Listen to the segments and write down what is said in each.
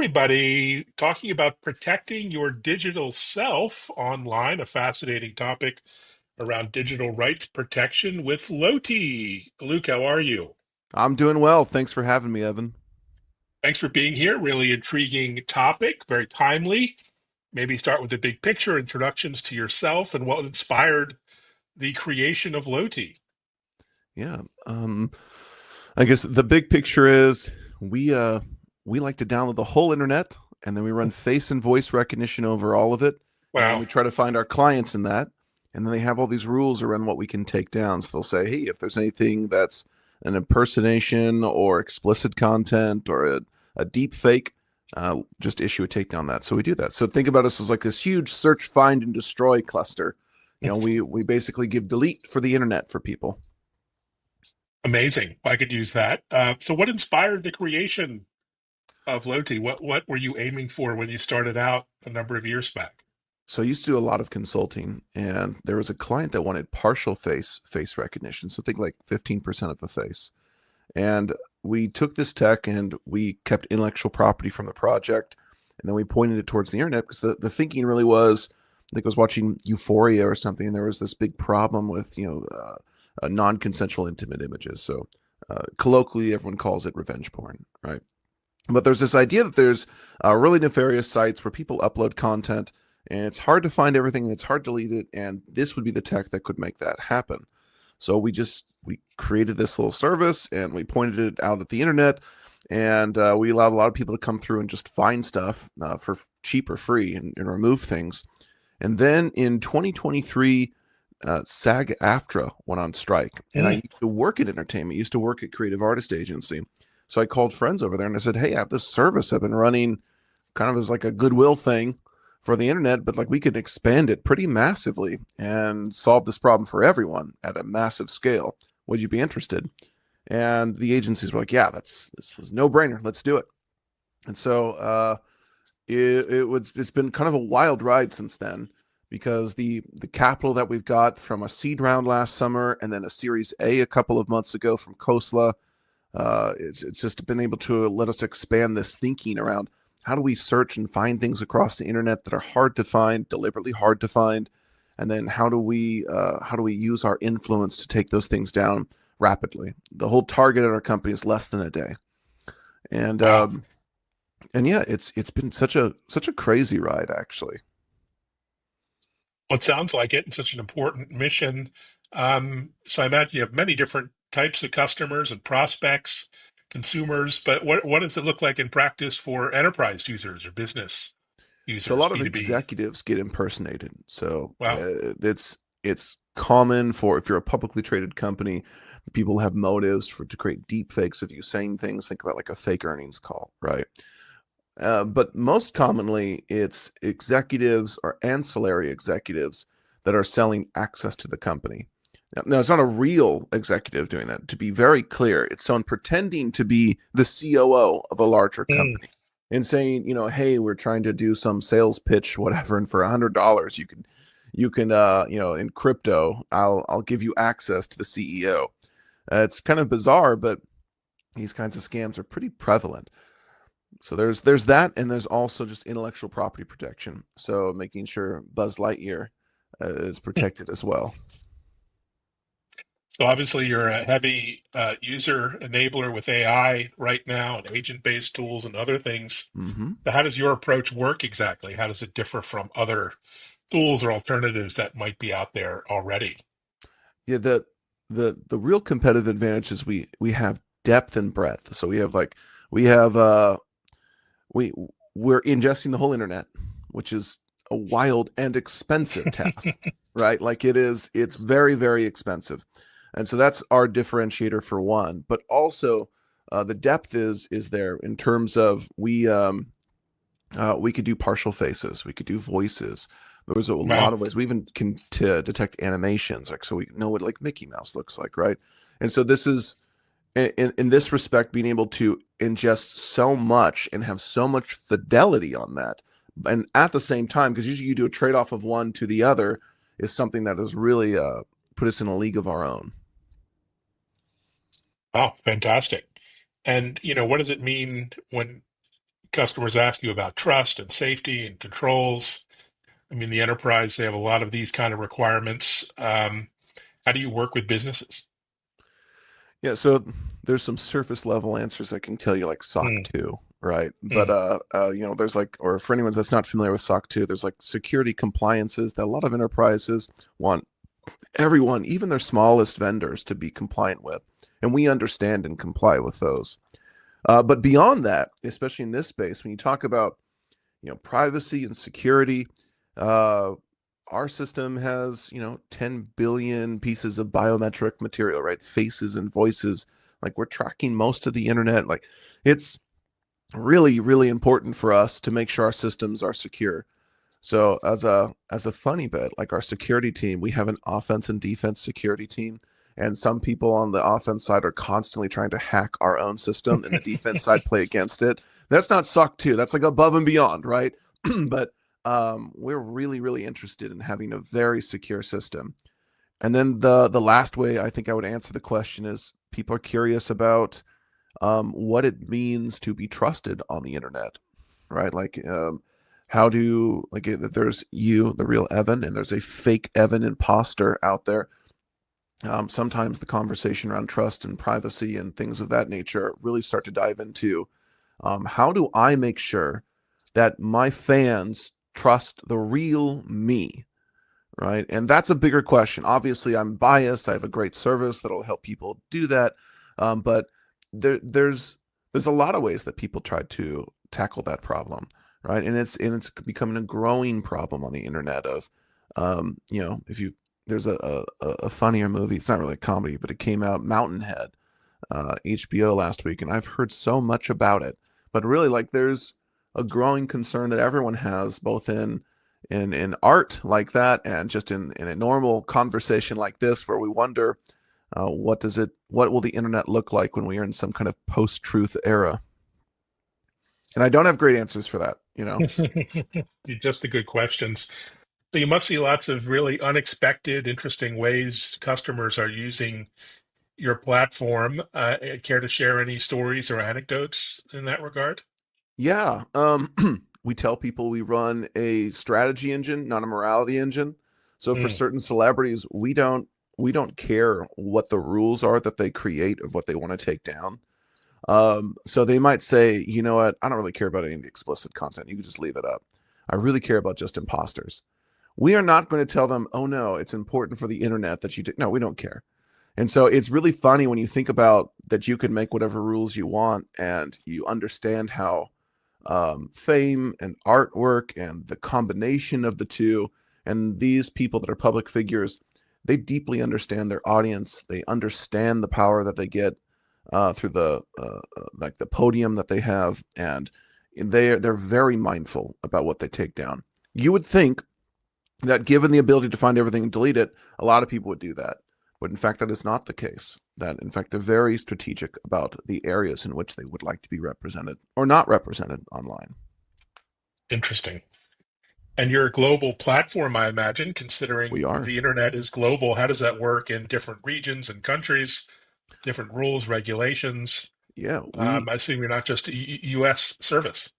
everybody. Talking about protecting your digital self online, a fascinating topic around digital rights protection with Loti. Luke, how are you? I'm doing well. Thanks for having me, Evan. Thanks for being here. Really intriguing topic, very timely. Maybe start with the big picture, introductions to yourself, and what inspired the creation of Loti. Yeah. I guess the big picture is we uh we like to download the whole internet and then we run face and voice recognition over all of it and Wow. we try to find our clients in that and then they have all these rules around what we can take down. So they'll say, "Hey, if there's anything that's an impersonation or explicit content or a deep fake, just issue a takedown on that." So we do that. So think about us as like this huge search, find, and destroy cluster. We basically give delete for the internet for people. Amazing. I could use that. So what inspired the creation of Loti? What were you aiming for when you started out a number of years back? So I used to do a lot of consulting, and there was a client that wanted partial face recognition. So think like 15% of a face. And we took this tech and we kept intellectual property from the project, and then we pointed it towards the internet because the thinking really was, I think I was watching Euphoria or something, and there was this big problem with non-consensual intimate images. So colloquially, everyone calls it revenge porn, right? But there's this idea that there's really nefarious sites where people upload content and it's hard to find everything and it's hard to delete it. And this would be the tech that could make that happen. So we created this little service and we pointed it out at the internet, and we allowed a lot of people to come through and just find stuff for cheap or free and remove things. And then in 2023, SAG-AFTRA went on strike, and I Mm. used to work in entertainment. Used to work at Creative Artist Agency, so I called friends over there and I said, "Hey, I have this service I've been running, kind of as like a goodwill thing for the internet, but like we could expand it pretty massively and solve this problem for everyone at a massive scale. Would you be interested?" And the agencies were like, "Yeah, this was no brainer. Let's do it." And so it's been kind of a wild ride since then because the capital that we've got from a seed round last summer and then a Series A a couple of months ago from Khosla, it's just been able to let us expand this thinking around how do we search and find things across the internet that are hard to find, deliberately hard to find, and then how do we use our influence to take those things down rapidly. The whole target at our company is less than a day, and Wow. um, and yeah, it's been such a crazy ride actually. Well, it sounds like it, and such an important mission. So I imagine you have many different types of customers and prospects, consumers, but what does it look like in practice for enterprise users or business So a users, lot of B2B? executives get impersonated. So Wow. it's common for, if you're a publicly traded company, people have motives for to create deep fakes of you saying things. Think about like a fake earnings call, right? But most commonly, it's executives or ancillary executives that are selling access to the company. Now, it's not a real executive doing that. To be very clear, it's someone pretending to be the COO of a larger Mm. company and saying, "Hey, we're trying to do some sales pitch, whatever, and for $100, in crypto, I'll give you access to the CEO." It's kind of bizarre, but these kinds of scams are pretty prevalent. So there's that, and there's also just intellectual property protection. So making sure Buzz Lightyear is protected as well. So obviously you're a heavy user enabler with AI right now and agent-based tools and other things. Hmm. So how does your approach work exactly? How does it differ from other tools or alternatives that might be out there already? Yeah, the real competitive advantage is we have depth and breadth. So we have we we're ingesting the whole internet, which is a wild and expensive task, right? Like it's very, very expensive. And so that's our differentiator for one. But also the depth is there in terms of we could do partial faces, we could do voices. There's a lot Wow. of ways. We even can detect animations, like so we know what like Mickey Mouse looks like, right? And so this is in this respect, being able to ingest so much and have so much fidelity on that, and at the same time, because usually you do a trade off of one to the other, is something that has really put us in a league of our own. Wow, fantastic. And what does it mean when customers ask you about trust and safety and controls. I mean, the enterprise, they have a lot of these kind of requirements. How do you work with businesses? Yeah, so there's some surface level answers I can tell you, like SOC Mm, 2, right? But mm. there's like, or for anyone that's not familiar with SOC 2, there's like security compliances that a lot of enterprises want everyone, even their smallest vendors, to be compliant with, and we understand and comply with those. But beyond that, especially in this space, when you talk about privacy and security, uh, our system has 10 billion pieces of biometric material, right? Faces and voices. Like, we're tracking most of the internet. Like, it's really, really important for us to make sure our systems are secure. So as a funny bit, like our security team, we have an offense and defense security team. And some people on the offense side are constantly trying to hack our own system, and the defense side play against it. That's not SOC 2. That's like above and beyond, right? But we're really, really interested in having a very secure system. And then the last way I think I would answer the question is, people are curious about what it means to be trusted on the internet, right? Like, how do, like, there's you, the real Evan, and there's a fake Evan imposter out there. Sometimes the conversation around trust and privacy and things of that nature really start to dive into, how do I make sure that my fans trust the real me, right? And that's a bigger question. Obviously, I'm biased. I have a great service that'll help people do that, but there's a lot of ways that people try to tackle that problem, right? And it's becoming a growing problem on the internet. Of, if you there's a funnier movie. It's not really a comedy, but it came out, Mountainhead, HBO last week, and I've heard so much about it. But really, like, there's a growing concern that everyone has, both in art like that, and just in a normal conversation like this, where we wonder, what will the internet look like when we are in some kind of post-truth era? And I don't have great answers for that. Just the good questions. So you must see lots of really unexpected, interesting ways customers are using your platform. Care to share any stories or anecdotes in that regard? Yeah. We tell people we run a strategy engine, not a morality engine. So for Mm, certain celebrities, we don't care what the rules are that they create of what they want to take down. So they might say, you know what, I don't really care about any of the explicit content. You can just leave it up. I really care about just imposters. We are not going to tell them, oh no, it's important for the internet that you do. No, we don't care. And so it's really funny when you think about that you can make whatever rules you want, and you understand how, fame and artwork and the combination of the two, and these people that are public figures, they deeply understand their audience. They understand the power that they get through the like the podium that they have, and they're very mindful about what they take down. You would think that, given the ability to find everything and delete it, a lot of people would do that. But in fact, that is not the case. That, in fact, they're very strategic about the areas in which they would like to be represented or not represented online. interesting. And you're a global platform, I imagine, We considering are. the internet is global. How does that work in different regions and countries, different rules, regulations? Yeah, we I assume you're not just a US service.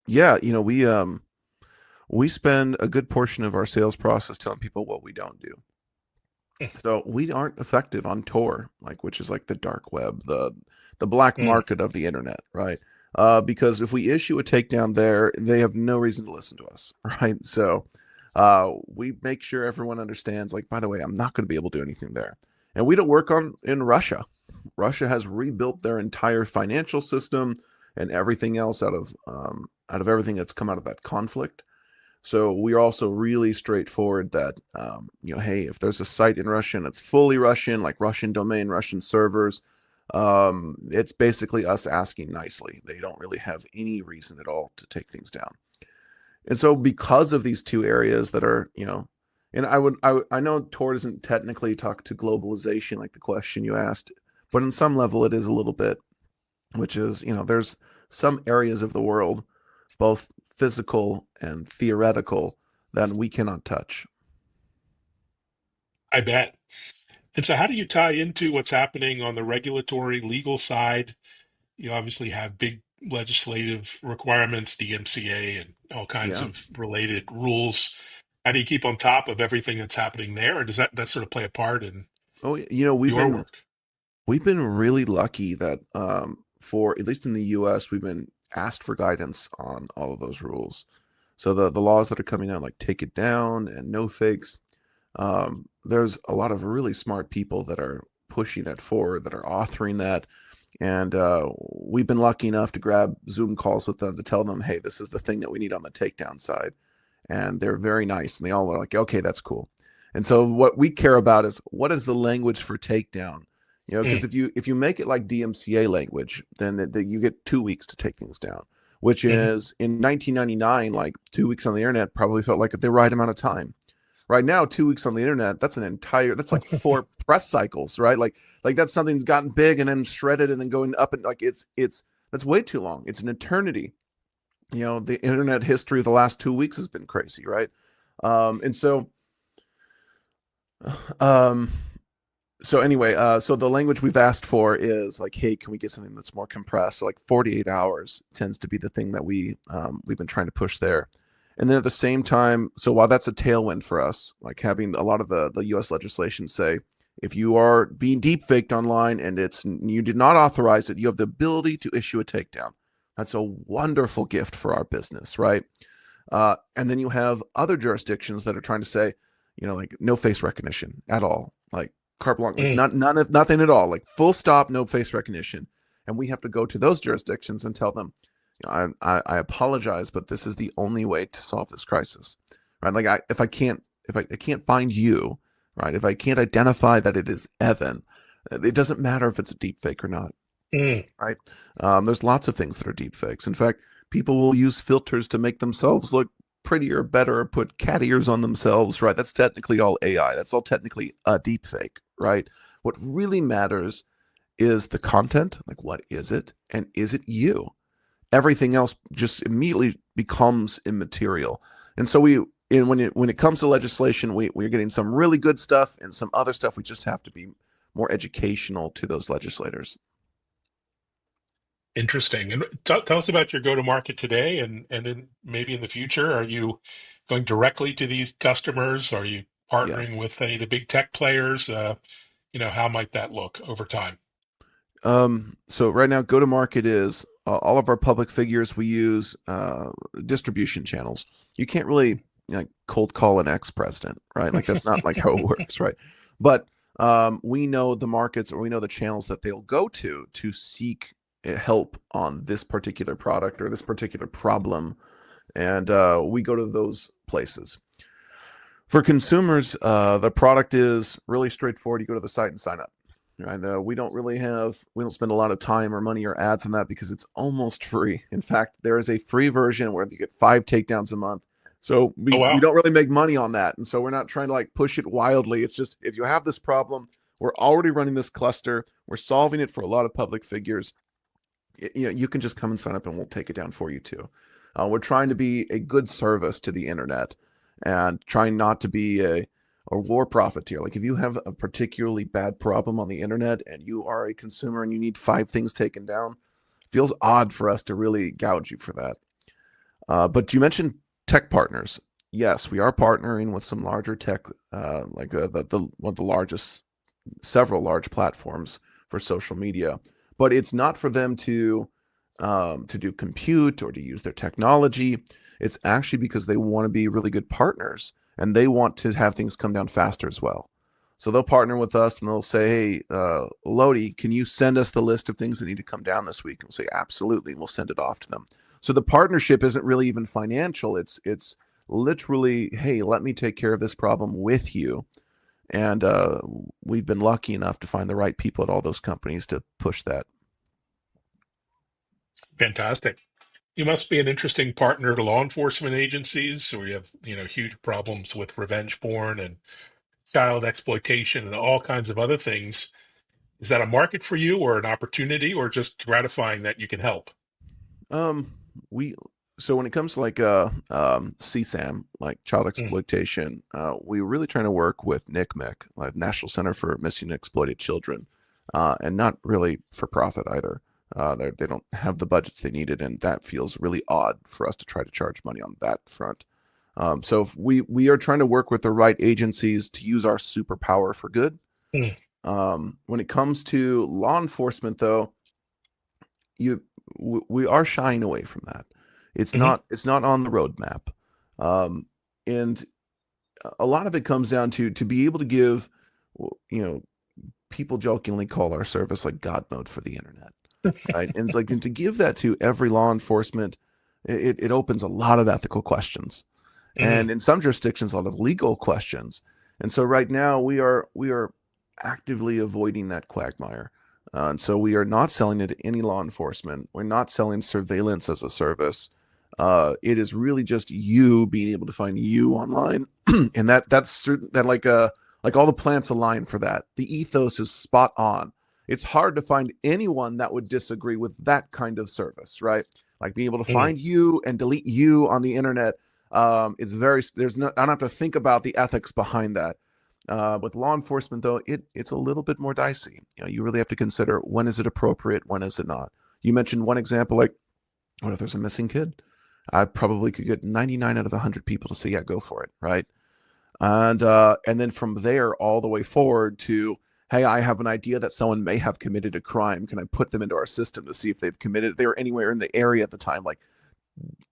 yeah, we spend a good portion of our sales process telling people what we don't do. So we aren't effective on Tor, like, which is like the dark web, the black Mm, market of the internet, right? Because if we issue a takedown there, they have no reason to listen to us, right? So we make sure everyone understands. Like, by the way, I'm not going to be able to do anything there, and we don't work on in Russia. Russia has rebuilt their entire financial system and everything else out of everything that's come out of that conflict. So we are also really straightforward that, hey, if there's a site in Russia and it's fully Russian, like Russian domain, Russian servers, it's basically us asking nicely. They don't really have any reason at all to take things down. And so, because of these two areas that are, and I know Tor doesn't technically talk to globalization like the question you asked, but on some level it is a little bit, which is, there's some areas of the world, both physical and theoretical, that we cannot touch. I bet. And so, how do you tie into what's happening on the regulatory legal side? You obviously have big legislative requirements, DMCA, and all kinds Yeah. of related rules. How do you keep on top of everything that's happening there, or does that sort of play a part in Oh, you know, your work? we've been really lucky that for at least in the U.S. we've been asked for guidance on all of those rules. So the laws that are coming out, like Takedown and no fakes, there's a lot of really smart people that are pushing that forward, that are authoring that. And we've been lucky enough to grab Zoom calls with them to tell them, hey, this is the thing that we need on the takedown side. And they're very nice. And they all are like, okay, that's cool. And so what we care about is, what is the language for takedown? You know, because Mm, if you make it like DMCA language, then you get 2 weeks to take things down, which mhm. is in 1999, like 2 weeks on the internet probably felt like the right amount of time. Right now, 2 weeks on the internet, that's like four press cycles, right? Like that's something that's gotten big and then shredded and then going up, and like it's that's way too long. It's an eternity. You know, the internet history of the last 2 weeks has been crazy, right? And so um so anyway, so the language we've asked for is like, hey, can we get something that's more compressed? So like 48 hours tends to be the thing that we've been trying to push there. And then at the same time, so while that's a tailwind for us, like having a lot of the U.S. legislation say, if you are being deep faked online and you did not authorize it, you have the ability to issue a takedown. That's a wonderful gift for our business, right? And then you have other jurisdictions that are trying to say, you know, like no face recognition at all, like carte blanche, like Mm. nothing at all, like full stop, no face recognition. And we have to go to those jurisdictions and tell them, you know, I apologize, but this is the only way to solve this crisis, right? Like if I can't find you, right? If I can't identify that it is Evan, it doesn't matter if it's a deep fake or not, Mm. right? There's lots of things that are deep fakes. In fact, people will use filters to make themselves look prettier, better, or put cat ears on themselves, right? That's technically all AI. That's all technically a deep fake, right? What really matters is the content. Like, what is it? And is it you? Everything else just immediately becomes immaterial. And so when it comes to legislation, we're getting some really good stuff and some other stuff. We just have to be more educational to those legislators. Interesting. And tell us about your go-to-market today, and maybe in the future, are you going directly to these customers? Are you Yeah. partnering with any of the big tech players? How might that look over time? So right now, go-to-market is all of our public figures. We use distribution channels. You can't really like cold call an ex-president, right? Like that's not like how it works, right? But we know the markets, or we know the channels that they'll go to seek help on this particular product or this particular problem, and we go to those places. For consumers, the product is really straightforward. You go to the site and sign up. Right? We don't spend a lot of time or money or ads on that because it's almost free. In fact, there is a free version where you get 5 takedowns a month. So Oh, we wow. don't really make money on that. And so we're not trying to like push it wildly. It's just, if you have this problem, we're already running this cluster. We're solving it for a lot of public figures. You can just come and sign up and we'll take it down for you too. We're trying to be a good service to the internet and trying not to be a war profiteer. Like if you have a particularly bad problem on the internet and you are a consumer and you need 5 things taken down, feels odd for us to really gouge you for that. But you mentioned tech partners. Yes, we are partnering with some larger tech, like the one of the largest, several large platforms for social media. But it's not for them to do compute or to use their technology. It's actually because they want to be really good partners and they want to have things come down faster as well. So they'll partner with us and they'll say, hey, Loti, can you send us the list of things that need to come down this week? And we'll say, absolutely. And we'll send it off to them. So the partnership isn't really even financial. It's literally, hey, let me take care of this problem with you. And we've been lucky enough to find the right people at all those companies to push that. Fantastic. You must be an interesting partner to law enforcement agencies, where you have, huge problems with revenge porn and child exploitation and all kinds of other things. Is that a market for you, or an opportunity, or just gratifying that you can help? Um, we so when it comes to like CSAM, like child Mm. exploitation, we're really trying to work with NCMEC, like National Center for Missing and Exploited Children, and not really for profit either. They don't have the budgets they needed, and that feels really odd for us to try to charge money on that front. So if we are trying to work with the right agencies to use our superpower for good. Mm. When it comes to law enforcement, though, we are shying away from that. It's Hmm. not on the roadmap, and a lot of it comes down to be able to give, you know, people jokingly call our service like God mode for the internet, right? And it's like, and to give that to every law enforcement, it opens a lot of ethical questions, Hmm. and in some jurisdictions, a lot of legal questions. And so right now we are actively avoiding that quagmire. And so we are not selling it to any law enforcement. We're not selling surveillance as a service. It is really just you being able to find you online, and that's certain that like all the plants align for that. The ethos is spot on. It's hard to find anyone that would disagree with that kind of service, right? Like being able to Hmm. find you and delete you on the internet. It's very there's no I don't have to think about the ethics behind that. With law enforcement, though, it's a little bit more dicey. You know, you really have to consider when is it appropriate, when is it not. You mentioned one example, like what if there's a missing kid? I probably could get 99 out of 100 people to say, yeah, go for it, right? And then from there all the way forward to, hey, I have an idea that someone may have committed a crime. Can I put them into our system to see if they've committed? They were anywhere in the area at the time, like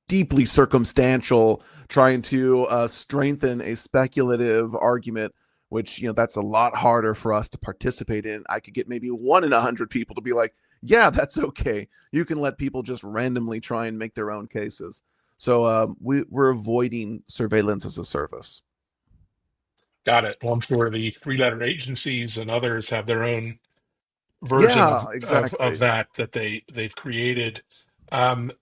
deeply circumstantial, trying to strengthen a speculative argument, which, that's a lot harder for us to participate in. I could get maybe 1 in 100 people to be like, yeah, that's okay. You can let people just randomly try and make their own cases. So we're avoiding surveillance as a service. Got it. Well, I'm sure the three-letter agencies and others have their own version Yeah, of exactly. that they've created. Um,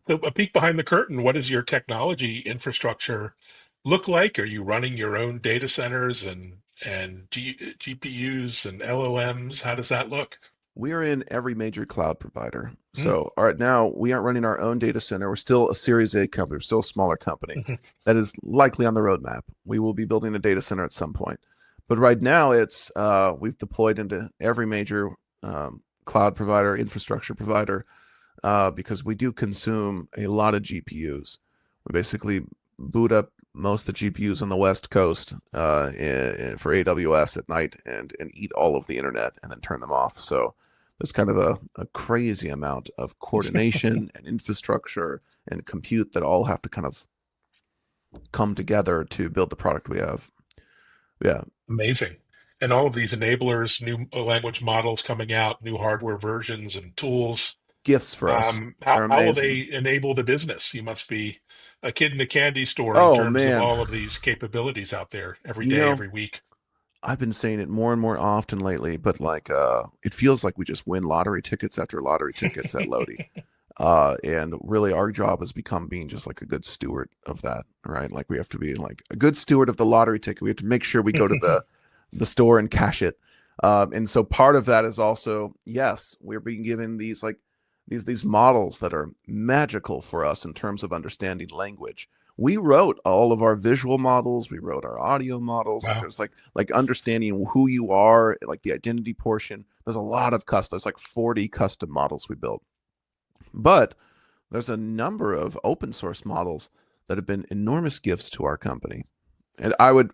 so a peek behind the curtain, what does your technology infrastructure look like? Are you running your own data centers and GPUs and LLMs? How does that look? We're in every major cloud provider. Mm. So, all right, now we aren't running our own data center. We're still a Series A company. We're still a smaller company. Mhm. That is likely on the roadmap. We will be building a data center at some point. But right now, it's we've deployed into every major cloud provider, infrastructure provider, because we do consume a lot of GPUs. We basically boot up most of the GPUs on the West Coast for AWS at night and eat all of the internet and then turn them off. So there's kind of a crazy amount of coordination and infrastructure and compute that all have to kind of come together to build the product we have. Yeah, Amazing. And all of these enablers, new language models coming out, new hardware versions and tools. gifts for us. How They're how will amazing. they enable the business? You must be a kid in a candy store in Oh terms of man, all of these capabilities out there every you day, know, every week. I've been saying it more and more often lately, but like it feels like we just win lottery tickets after lottery tickets at Loti. And really our job has become being just like a good steward of that, right? Like we have to be like a good steward of the lottery ticket. We have to make sure we go to the store and cash it. And so part of that is also, yes, we're being given these like these models that are magical for us in terms of understanding language. We wrote all of our visual models, we wrote our audio models. Like Wow. there's like understanding who you are, like the identity portion. There's a lot of custom. There's like 40 custom models we built. But there's a number of open source models that have been enormous gifts to our company. And I would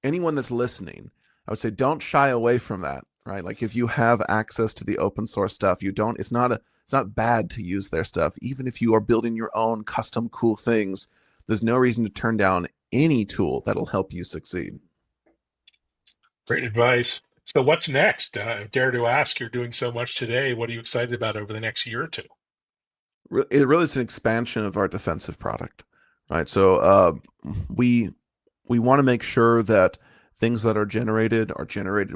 anyone that's listening, I would say don't shy away from that, right? Like if you have access to the open source stuff, you don't it's not bad to use their stuff. Even if you are building your own custom cool things, there's no reason to turn down any tool that'll help you succeed. Great advice. So what's next? Dare to ask, you're doing so much today. What are you excited about over the next year or two? It really is an expansion of our defensive product, right? So we we want to make sure that things that are generated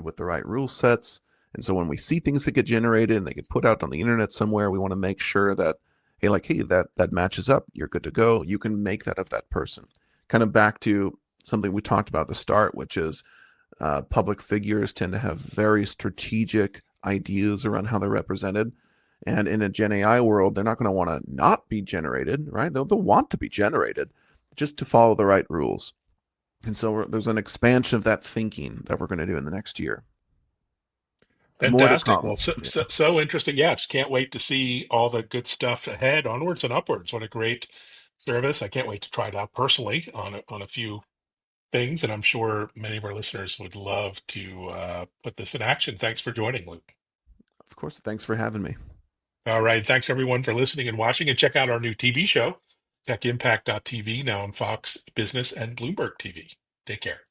with the right rule sets. And so when we see things that get generated and they get put out on the internet somewhere, we want to make sure that hey, that matches up. You're good to go. You can make that of that person. Kind of back to something we talked about at the start, which is public figures tend to have very strategic ideas around how they're represented. And in a Gen AI world, they're not going to want to not be generated, right? They'll want to be generated just to follow the right rules. And so there's an expansion of that thinking that we're going to do in the next year. More to Fantastic. come. Well, so, Yeah, so, so interesting. Yes, can't wait to see all the good stuff ahead, onwards and upwards. What a great service. I can't wait to try it out personally on a few things, and I'm sure many of our listeners would love to put this in action. Thanks for joining, Luke. of course. Thanks for having me. All right. Thanks everyone for listening and watching, and check out our new TV show, TechImpact.tv, now on Fox Business and Bloomberg TV. Take care.